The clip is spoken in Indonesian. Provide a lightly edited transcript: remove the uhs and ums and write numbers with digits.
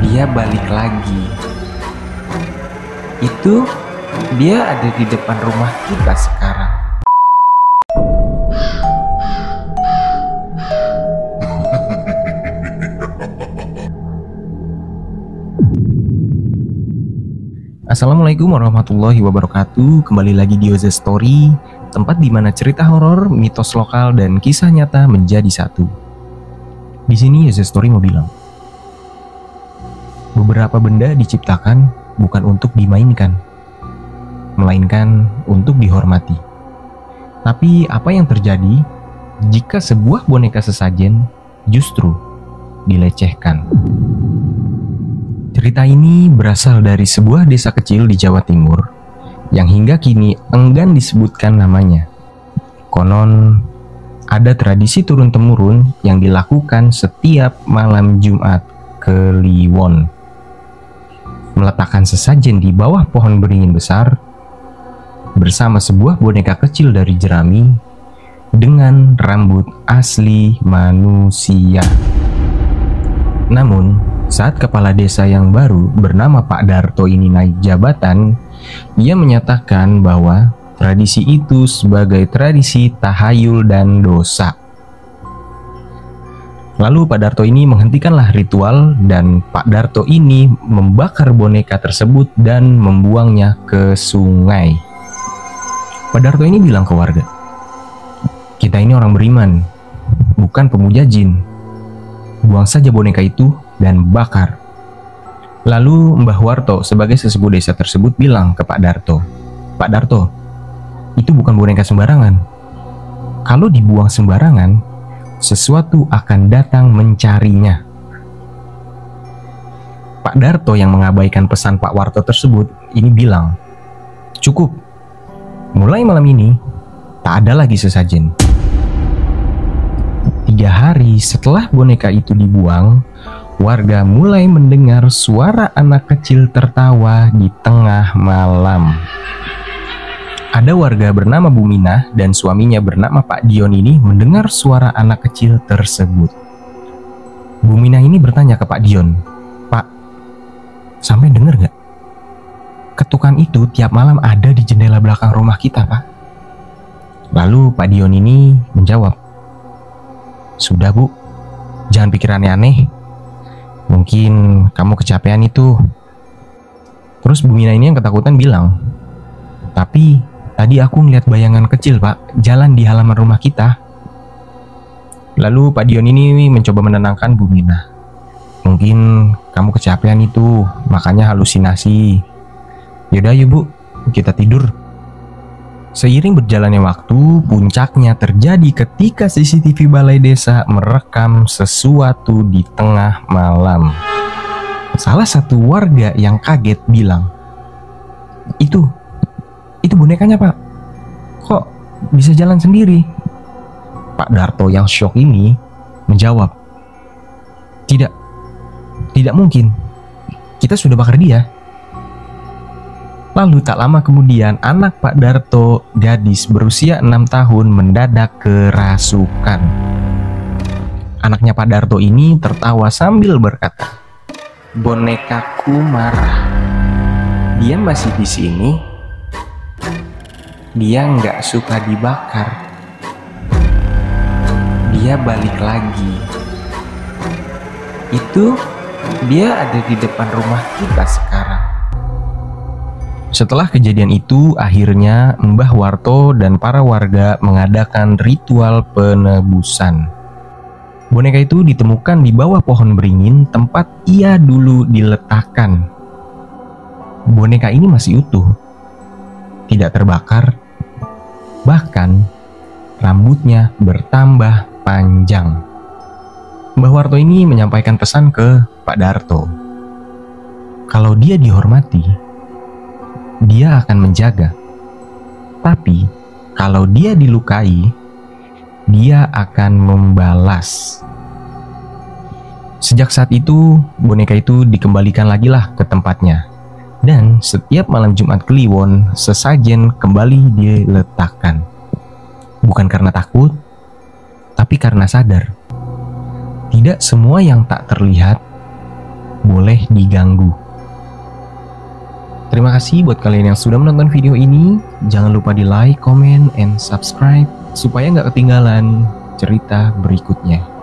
Dia balik lagi. Itu dia ada di depan rumah kita sekarang. Assalamualaikum warahmatullahi wabarakatuh. Kembali lagi di Oza Story, tempat di mana cerita horor, mitos lokal, dan kisah nyata menjadi satu. Di sini Oza Story mau bilang, beberapa benda diciptakan bukan untuk dimainkan, melainkan untuk dihormati. Tapi apa yang terjadi jika sebuah boneka sesajen justru dilecehkan? Cerita ini berasal dari sebuah desa kecil di Jawa Timur yang hingga kini enggan disebutkan namanya. Konon, ada tradisi turun-temurun yang dilakukan setiap malam Jumat Kliwon. Meletakkan sesajen di bawah pohon beringin besar bersama sebuah boneka kecil dari jerami dengan rambut asli manusia. Namun, saat kepala desa yang baru bernama Pak Darto ini naik jabatan, ia menyatakan bahwa tradisi itu sebagai tradisi tahayul dan dosa. Lalu Pak Darto ini menghentikanlah ritual dan Pak Darto ini membakar boneka tersebut dan membuangnya ke sungai. Pak Darto ini bilang ke warga, "Kita ini orang beriman, bukan pemuja jin. Buang saja boneka itu dan bakar." Lalu Mbah Warto sebagai sesepuh desa tersebut bilang ke Pak Darto, "Pak Darto, itu bukan boneka sembarangan. Kalau dibuang sembarangan, sesuatu akan datang mencarinya." Pak Darto yang mengabaikan pesan Pak Warto tersebut ini bilang, "Cukup, mulai malam ini tak ada lagi sesajen." 3 hari setelah boneka itu dibuang, warga mulai mendengar suara anak kecil tertawa di tengah malam. Ada warga bernama Bu Minah dan suaminya bernama Pak Dion ini mendengar suara anak kecil tersebut. Bu Minah ini bertanya ke Pak Dion, "Pak, sampai dengar gak? Ketukan itu tiap malam ada di jendela belakang rumah kita, Pak." Lalu Pak Dion ini menjawab, "Sudah Bu, jangan pikir aneh-aneh. Mungkin kamu kecapean itu." Terus Bu Mina ini yang ketakutan bilang, "Tapi tadi aku ngeliat bayangan kecil Pak, jalan di halaman rumah kita." Lalu Pak Dion ini mencoba menenangkan Bu Mina. "Mungkin kamu kecapean itu, makanya halusinasi. Yaudah yuk Bu, kita tidur." Seiring berjalannya waktu, puncaknya terjadi ketika CCTV balai desa merekam sesuatu di tengah malam. Salah satu warga yang kaget bilang, Itu bonekanya Pak. Kok bisa jalan sendiri?" Pak Darto yang shock ini menjawab, Tidak mungkin. Kita sudah bakar dia." Lalu tak lama kemudian anak Pak Darto, gadis berusia 6 tahun, mendadak kerasukan. Anaknya Pak Darto ini tertawa sambil berkata, "Bonekaku marah. Dia masih di sini. Dia nggak suka dibakar. Dia balik lagi. Itu dia ada di depan rumah kita sekarang." Setelah kejadian itu, akhirnya Mbah Warto dan para warga mengadakan ritual penebusan. Boneka itu ditemukan di bawah pohon beringin tempat ia dulu diletakkan. Boneka ini masih utuh, tidak terbakar, bahkan rambutnya bertambah panjang. Mbah Warto ini menyampaikan pesan ke Pak Darto. Kalau dia dihormati, dia akan menjaga. Tapi kalau dia dilukai, dia akan membalas. Sejak saat itu, boneka itu dikembalikan lagi lah ke tempatnya. Dan setiap malam Jumat Kliwon, sesajen kembali diletakkan. Bukan karena takut, tapi karena sadar. Tidak semua yang tak terlihat boleh diganggu. Terima kasih buat kalian yang sudah menonton video ini. Jangan lupa di like, comment, and subscribe supaya nggak ketinggalan cerita berikutnya.